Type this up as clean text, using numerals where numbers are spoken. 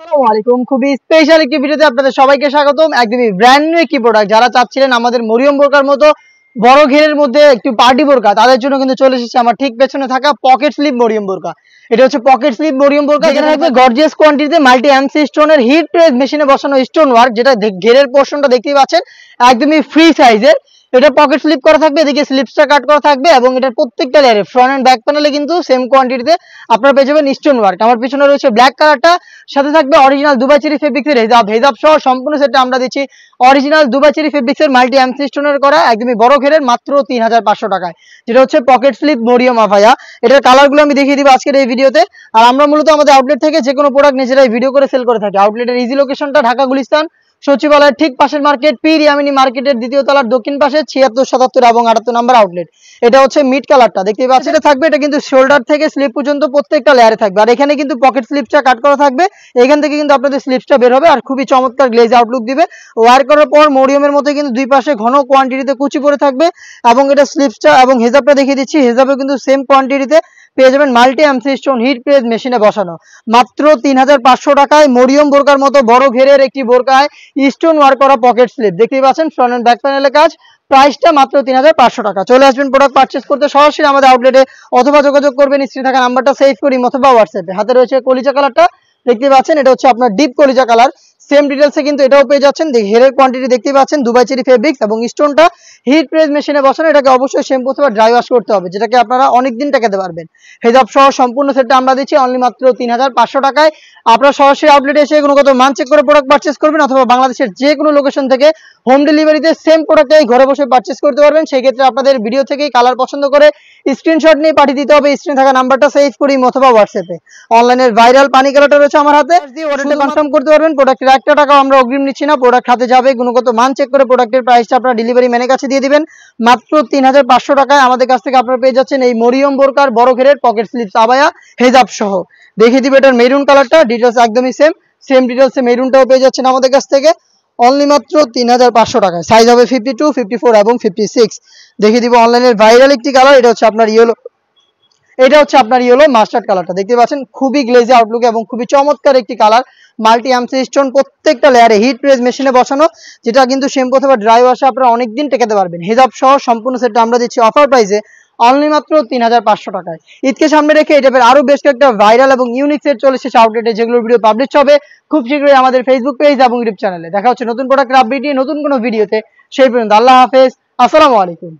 আসসালামু আলাইকুম। খুবই স্পেশাল একটি ভিডিওতে আপনাদের সবাইকে স্বাগতম। একদমই ব্র্যান্ড নিউ একটি প্রোডাক্ট। যারা চাচ্ছিলেন আমাদের মরিয়ম বোরকার মতো বড় ঘেরের মধ্যে একটু পার্টি বোরকা, তাদের জন্য কিন্তু চলে এসেছে আমার ঠিক পেছনে থাকা পকেট স্লিপ মরিয়ম বোরকা। এটা হচ্ছে পকেট স্লিপ মরিয়ম বোরকা, যেখানে থাকবে গর্জিয়াস কোয়ান্টিটিতে মাল্টি এমসি স্টোনের হিট প্রেস মেশিনে বসানো স্টোন ওয়ার্ক, যেটা ঘেরের পোর্শনটা দেখতেই পাচ্ছেন একদমই ফ্রি সাইজের। এটা পকেট স্লিপ করা থাকবে, এদিকে স্লিপসটা কাট করা থাকবে এবং এটার প্রত্যেকটা লেয়ারে ফ্রন্ট এন্ড ব্যাক প্যানেলে কিন্তু সেম কোয়ান্টিটিতে আপনারা পেয়ে যাবেন স্টোন ওয়ার্ক। আমার পিছনে রয়েছে ব্ল্যাক কালারটা, সাথে থাকবে অরিজিনাল দুবাই চেরি ফেব্রিক্সের হেজাব সহ সম্পূর্ণ সেটটা আমরা দিচ্ছি অরিজিনাল দুবাই চেরি ফেব্রিক্সের মাল্টি এমসি স্টোনের করা একদমই বড় ঘেরের মাত্র 3500 টাকায়, যেটা হচ্ছে পকেট স্লিপ মরিয়ম আফায়া। এটার কালারগুলো আমি দেখিয়ে দিব আজকের এই ভিডিওতে। আর আমরা মূলত আমাদের আউটলেট থেকে যে কোনো প্রোডাক্ট নিজেরাই ভিডিও করে সেল করে থাকি। আউটলেটের ইজি লোকেশনটা ঢাকা গুলিস্তান সচিবালয়ের ঠিক পাশের মার্কেট, পীর ইয়ামিনী মার্কেটের দ্বিতীয় তলার দক্ষিণ পাশে 76, 77 এবং 78 নম্বর আউটলেট। এটা হচ্ছে মিড কালারটা দেখতেই পাচ্ছেন, এটা থাকবে, এটা কিন্তু শোল্ডার থেকে স্লিপ পর্যন্ত প্রত্যেকটা লেয়ারে থাকবে। আর এখানে কিন্তু পকেট স্লিপসটা কাট করা থাকবে, এখান থেকে কিন্তু আপনাদের স্লিপসটা বের হবে আর খুবই চমৎকার গ্লেজ আউটলুক দিবে। ওয়ার করার পর মরিয়মের মধ্যে কিন্তু দুই পাশে ঘন কোয়ান্টিটিতে কুচি পরে থাকবে এবং এটা স্লিপসটা এবং হেজাবটা দেখিয়ে দিচ্ছি, হেজাবে কিন্তু সেম কোয়ান্টিটিতে পেয়ে যাবেন multi MC stone hit press মেশিনে বসানো মাত্র 3500 টাকায়। মরিয়ম বোরকার মতো বড় ঘেরের একটি বোরকায় স্টোন ওয়ার্ক করা পকেট স্লিপ দেখতেই পাচ্ছেন, ফ্রন্ট এন্ড ব্যাক প্যানেলের কাজ। প্রাইসটা মাত্র 3500 টাকা। চলে আসবেন প্রোডাক্ট পারচেস করতে সরাসরি আমাদের আউটলেটে, অথবা যোগাযোগ করবেন স্ক্রিনে থাকা নাম্বারটা সেভ করি অথবা হোয়াটসঅ্যাপে। হাতে রয়েছে কলিজা কালারটা দেখতে পাচ্ছেন, এটা হচ্ছে আপনার ডিপ কলিজা কালার। সেম ডিটেলসে কিন্তু এটাও পেয়ে যাচ্ছেন। হেয়ারের কোয়ান্টিটি দেখতে পাচ্ছেন দুবাই চেরি ফেব্রিক্স এবং স্টোনটা হিট প্রেস মেশিনে বসানো। এটাকে অবশ্যই শ্যাম্পু অথবা ড্রাই ওয়াশ করতে হবে, যেটাকে আপনারা অনেক দিন টেকাতে পারবেন। হেজাব সহ সম্পূর্ণ সেটটা আমরা দিচ্ছি অনলি মাত্র 3500 টাকায়। আপনারা সরাসরি আউটলেটে এসে গুণগত মান চেক করে প্রোডাক্ট পারচেস করবেন, অথবা বাংলাদেশের যে কোনো লোকেশন থেকে হোম ডেলিভারিতে সেম প্রোডাক্টই ঘরে বসে পারচেস করতে পারবেন। সেই ক্ষেত্রে আপনাদের ভিডিও থেকেই কালার পছন্দ করে স্ক্রিনশট নিয়ে পাঠিয়ে দিতে হবে স্ক্রিনে থাকা নাম্বারটা সেভ করি অথবা হোয়াটসঅ্যাপে। অনলাইনের ভাইরাল পানি কালারটা রয়েছে আমার হাতে, অর্ডারটা কনফার্ম করতে পারবেন। প্রোডাক্টের 1 টাকাও আমরা অগ্রিম নিচ্ছি না, প্রোডাক্ট হাতে যাবে, গুণগত মান চেক করে প্রোডাক্টের প্রাইসটা আপনারা ডেলিভারি ম্যানের কাছে দিয়ে দিবেন মাত্র 3500 টাকায়। আমাদের কাছ থেকে আপনারা পেয়ে যাচ্ছেন এই মরিয়ম বোরকার বড় ঘেরের পকেট স্লিপস আবায়া হেজাব সহ। দেখিয়ে দিবে এটার মেরুন কালারটা, ডিটেলস একদমই সেম ডিটেলসে মেরুনটাও পেয়ে যাচ্ছেন আমাদের কাছ থেকে অনলি মাত্র 3500 টাকায়। সাইজ হবে 52, 54 এবং 56। দেখিয়ে দিব অনলাইনের ভাইরাল একটি কালার, এটা হচ্ছে আপনার ইয়েলো মাস্টার্ড কালারটা দেখতে পাচ্ছেন, খুবই গ্লেজি আউটলুক এবং খুবই চমৎকার একটি কালার। মাল্টি এমসি স্টোন প্রত্যেকটা লেয়ারে হিট প্রেস মেশিনে বসানো, যেটা কিন্তু শ্যাম্পু অথবা ড্রাই ওয়াশে আপনারা অনেকদিন টেকাতে পারবেন। হেজাব সহ সম্পূর্ণ সেটটা আমরা দিচ্ছি অফার প্রাইসে অনলি মাত্র 3500 টাকায়। ঈদকে সামনে রেখে এই টাইপের আরো বেশ কয়েকটা ভাইরাল এবং ইউনিক সেট চলে এসেছে আউটলেটে, যেগুলোর ভিডিও পাবলিশ হবে খুব শীঘ্রই আমাদের ফেসবুক পেজ এবং ইউটিউব চ্যানেলে। দেখা হচ্ছে নতুন প্রোডাক্টের আপডেট নিয়ে নতুন কোনো ভিডিওতে। সেই পর্যন্ত আল্লাহ হাফেজ, আসসালামু আলাইকুম।